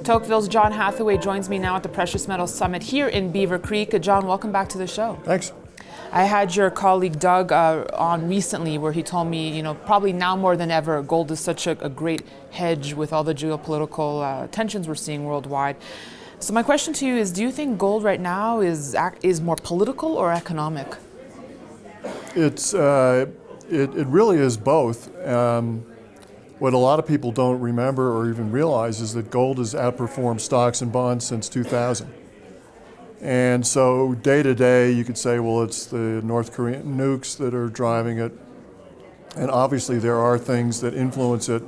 Tocqueville's John Hathaway joins me now at the Precious Metals Summit here in Beaver Creek. John, welcome back to the show. Thanks. I had your colleague Doug on recently where he told me, probably now more than ever, gold is such a great hedge with all the geopolitical tensions we're seeing worldwide. So my question to you is, do you think gold right now is more political or economic? It really is both. What a lot of people don't remember or even realize is that gold has outperformed stocks and bonds since 2000. And so day to day, you could say, well, it's the North Korean nukes that are driving it. And obviously there are things that influence it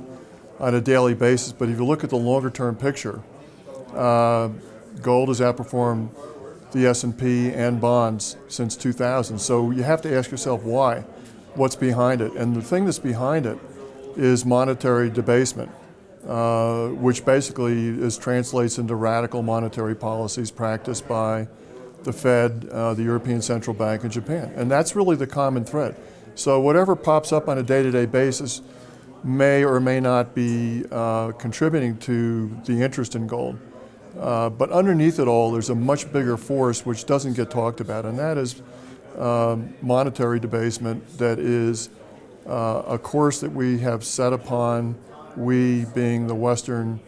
on a daily basis. But if you look at the longer term picture, gold has outperformed the S&P and bonds since 2000. So you have to ask yourself why, what's behind it. And the thing that's behind it is monetary debasement, which basically translates into radical monetary policies practiced by the Fed, the European Central Bank, and Japan. And that's really the common thread. So whatever pops up on a day-to-day basis may or may not be contributing to the interest in gold. But underneath it all, there's a much bigger force which doesn't get talked about, and that is monetary debasement that is a course that we have set upon, we being the Western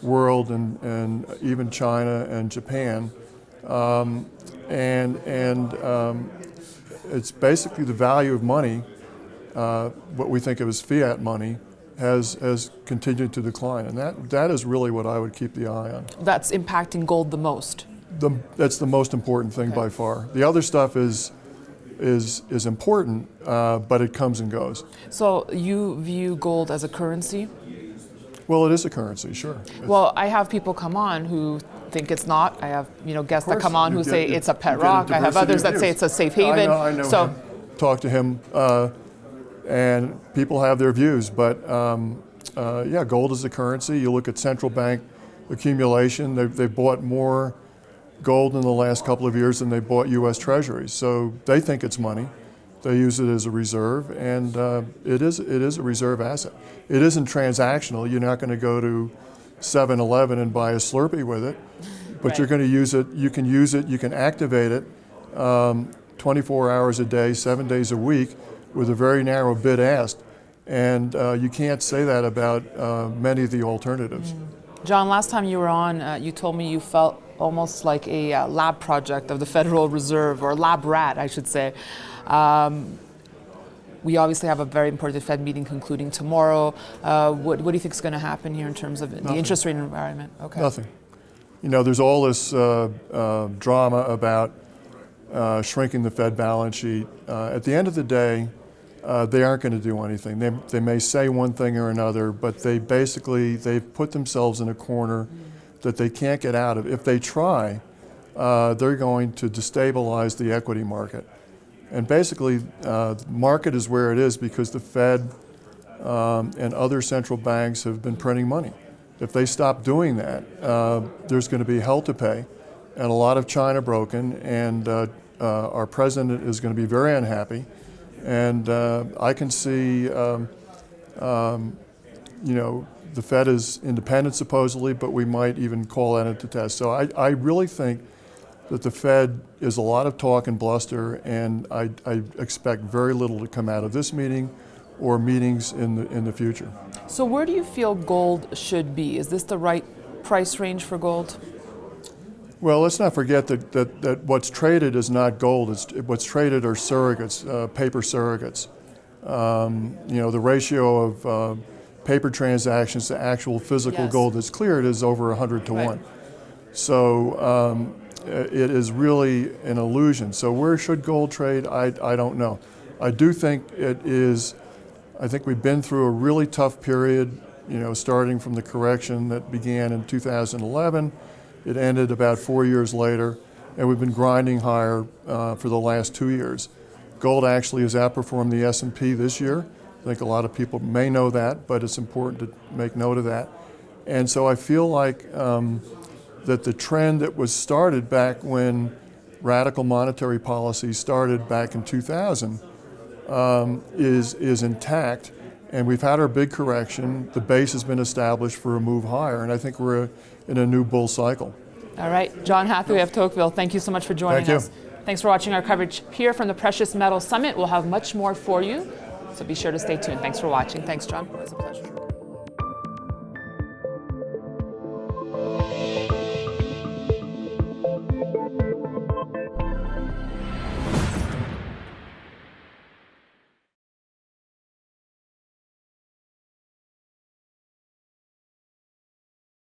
world and even China and Japan. It's basically the value of money, what we think of as fiat money, has continued to decline. And that is really what I would keep the eye on. That's impacting gold the most? That's the most important thing by far. The other stuff is important, but it comes and goes. So you view gold as a currency? Well, it is a currency, sure. Well, I have people come on who think it's not. I have guests that come on who say it's a pet rock. I have others that say it's a safe haven. I know him. Talk to him, and people have their views. But yeah, gold is a currency. You look at central bank accumulation. They've bought more gold in the last couple of years than they bought U.S. treasuries. So they think it's money. They use it as a reserve, and it is a reserve asset. It isn't transactional. You're not going to go to 7-Eleven and buy a Slurpee with it, but right. You're going to use it. You can use it. You can activate it 24 hours a day, 7 days a week, with a very narrow bid ask, and you can't say that about many of the alternatives. John, last time you were on, you told me you felt almost like a lab project of the Federal Reserve, or lab rat, I should say. We obviously have a very important Fed meeting concluding tomorrow. What do you think is going to happen here in terms of the interest rate environment? Okay. Nothing. There's all this drama about shrinking the Fed balance sheet. At the end of the day, they aren't going to do anything. They may say one thing or another, but they've put themselves in a corner that they can't get out of. If they try, they're going to destabilize the equity market. And basically, the market is where it is because the Fed and other central banks have been printing money. If they stop doing that, there's going to be hell to pay, and a lot of China broken, and our president is going to be very unhappy. And I can see, the Fed is independent supposedly, but we might even call that into test. So I really think that the Fed is a lot of talk and bluster, and I expect very little to come out of this meeting or meetings in the future. So where do you feel gold should be? Is this the right price range for gold? Well, let's not forget that what's traded is not gold. What's traded are surrogates, paper surrogates. The ratio of paper transactions to actual physical gold that's cleared is over 100 to 1. So it is really an illusion. So where should gold trade? I don't know. I do think I think we've been through a really tough period, starting from the correction that began in 2011. It ended about 4 years later, and we've been grinding higher for the last 2 years. Gold actually has outperformed the S&P this year. I think a lot of people may know that, but it's important to make note of that. And so I feel like that the trend that was started back when radical monetary policy started back in 2000 is intact, and we've had our big correction. The base has been established for a move higher, and I think we're in a new bull cycle. All right, John Hathaway of Tocqueville, thank you so much for joining Thank us. you. Thanks for watching our coverage here from the Precious Metals Summit. We'll have much more for you, so be sure to stay tuned. Thanks for watching. Thanks, John. It was a pleasure.